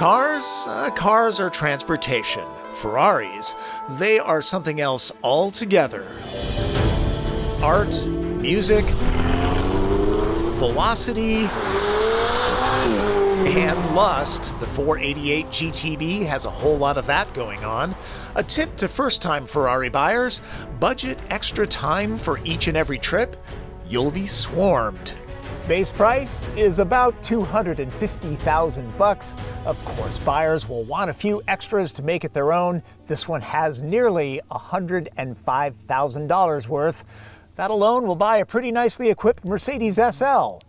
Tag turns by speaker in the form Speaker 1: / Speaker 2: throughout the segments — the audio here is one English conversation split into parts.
Speaker 1: Cars? Cars are transportation. Ferraris, they are something else altogether. Art, music, velocity, and lust. The 488 GTB has a whole lot of that going on. A tip to first-time Ferrari buyers: budget extra time for each and every trip. You'll be swarmed.
Speaker 2: Base price is about $250,000. Of course, buyers will want a few extras to make it their own. This one has nearly $105,000 worth. That alone will buy a pretty nicely equipped Mercedes SL.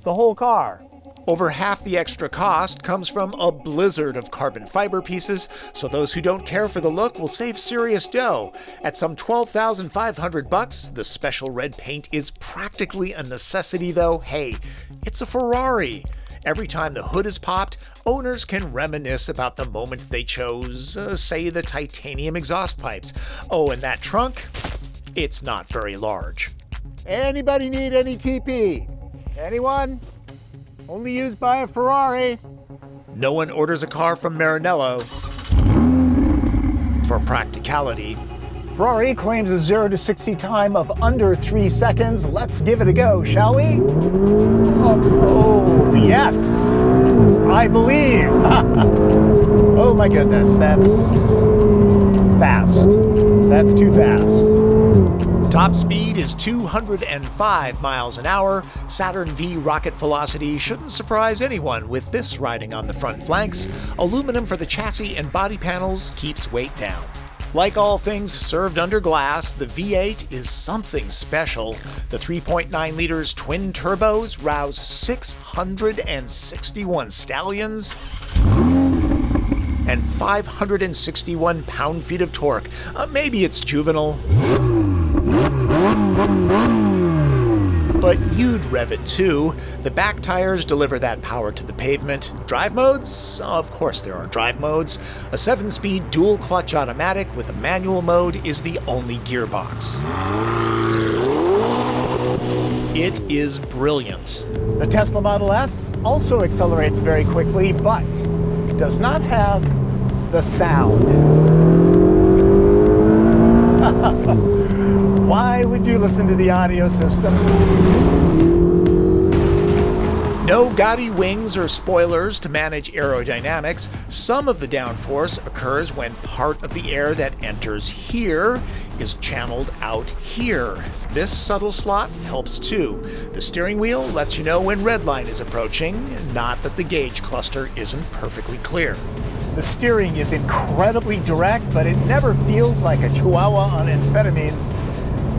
Speaker 2: The whole car.
Speaker 1: Over half the extra cost comes from a blizzard of carbon fiber pieces, so those who don't care for the look will save serious dough. At some $12,500, the special red paint is practically a necessity, though. Hey, it's a Ferrari. Every time the hood is popped, owners can reminisce about the moment they chose, say, the titanium exhaust pipes. Oh, and that trunk? It's not very large.
Speaker 2: Anybody need any TP? Anyone? Only used by a Ferrari.
Speaker 1: No one orders a car from Maranello for practicality.
Speaker 2: Ferrari claims a 0 to 60 time of under 3 seconds. Let's give it a go, shall we? Oh, yes. I believe. Oh my goodness, that's fast. That's too fast.
Speaker 1: Top speed is 205 miles an hour. Saturn V rocket velocity shouldn't surprise anyone with this riding on the front flanks. Aluminum for the chassis and body panels keeps weight down. Like all things served under glass, the V8 is something special. The 3.9 liters twin turbos rouse 661 stallions and 561 pound-feet of torque. Maybe it's juvenile, but you'd rev it too. The back tires deliver that power to the pavement. Drive modes? Of course there are drive modes. A 7-speed dual clutch automatic with a manual mode is the only gearbox. It is brilliant.
Speaker 2: The Tesla Model S also accelerates very quickly, but does not have the sound. Why would you listen to the audio system?
Speaker 1: No gaudy wings or spoilers to manage aerodynamics. Some of the downforce occurs when part of the air that enters here is channeled out here. This subtle slot helps too. The steering wheel lets you know when red line is approaching, not that the gauge cluster isn't perfectly clear.
Speaker 2: The steering is incredibly direct, but it never feels like a chihuahua on amphetamines.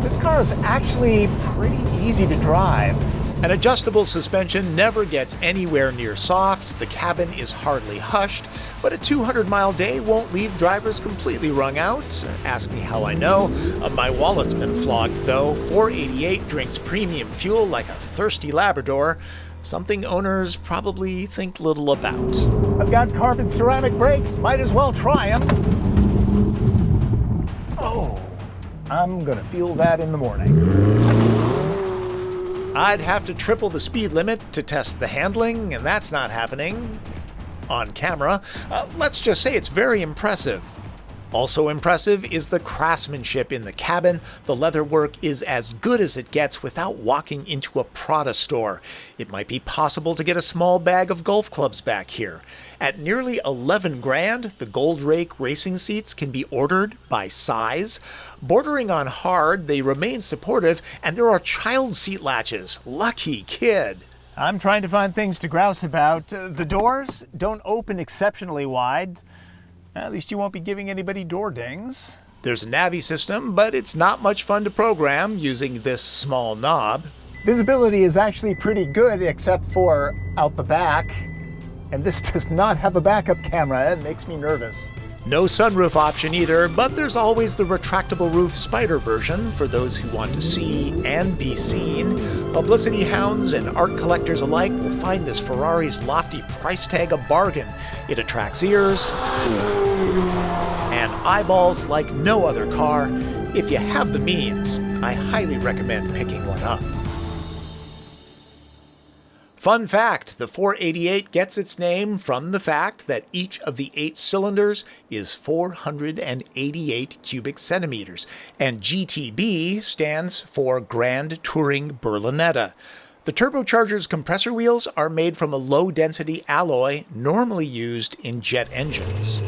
Speaker 2: This car is actually pretty easy to drive.
Speaker 1: An adjustable suspension never gets anywhere near soft. The cabin is hardly hushed, but a 200-mile day won't leave drivers completely wrung out. Ask me how I know. My wallet's been flogged, though. 488 drinks premium fuel like a thirsty Labrador, something owners probably think little about.
Speaker 2: I've got carbon ceramic brakes. Might as well try them. Oh, I'm gonna feel that in the morning.
Speaker 1: I'd have to triple the speed limit to test the handling, and that's not happening on camera. Let's just say it's very impressive. Also impressive is the craftsmanship in the cabin. The leatherwork is as good as it gets without walking into a Prada store. It might be possible to get a small bag of golf clubs back here. At nearly 11 grand, the Gold Rake racing seats can be ordered by size. Bordering on hard, they remain supportive, and there are child seat latches. Lucky kid.
Speaker 2: I'm trying to find things to grouse about. The doors don't open exceptionally wide. At least you won't be giving anybody door dings.
Speaker 1: There's a Navi system, but it's not much fun to program using this small knob.
Speaker 2: Visibility is actually pretty good, except for out the back. And this does not have a backup camera. It makes me nervous.
Speaker 1: No sunroof option either, but there's always the retractable roof Spider version for those who want to see and be seen. Publicity hounds and art collectors alike will find this Ferrari's lofty price tag a bargain. It attracts ears and eyeballs like no other car. If you have the means, I highly recommend picking one up. Fun fact, the 488 gets its name from the fact that each of the 8 cylinders is 488 cubic centimeters, and GTB stands for Grand Touring Berlinetta. The turbocharger's compressor wheels are made from a low-density alloy normally used in jet engines.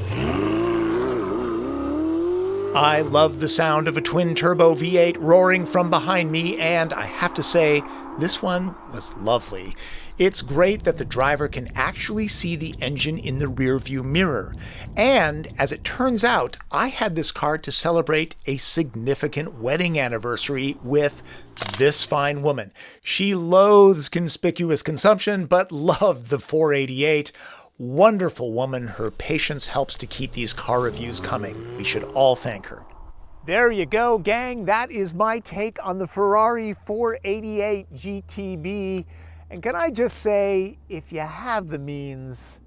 Speaker 1: I love the sound of a twin-turbo V8 roaring from behind me, and I have to say, this one was lovely. It's great that the driver can actually see the engine in the rearview mirror. And, as it turns out, I had this car to celebrate a significant wedding anniversary with this fine woman. She loathes conspicuous consumption, but loved the 488. Wonderful woman. Her patience helps to keep these car reviews coming. We should all thank her.
Speaker 2: There you go, gang. That is my take on the Ferrari 488 GTB. And can I just say, if you have the means,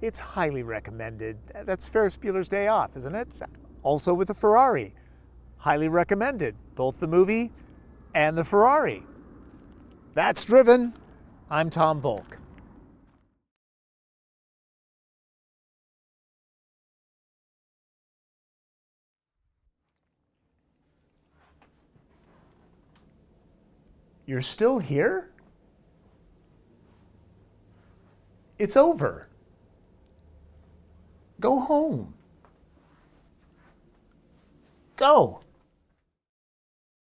Speaker 2: it's highly recommended. That's Ferris Bueller's Day Off, isn't it? Also with the Ferrari. Highly recommended, both the movie and the Ferrari. That's Driven. I'm Tom Voelk. You're still here? It's over. Go home. Go.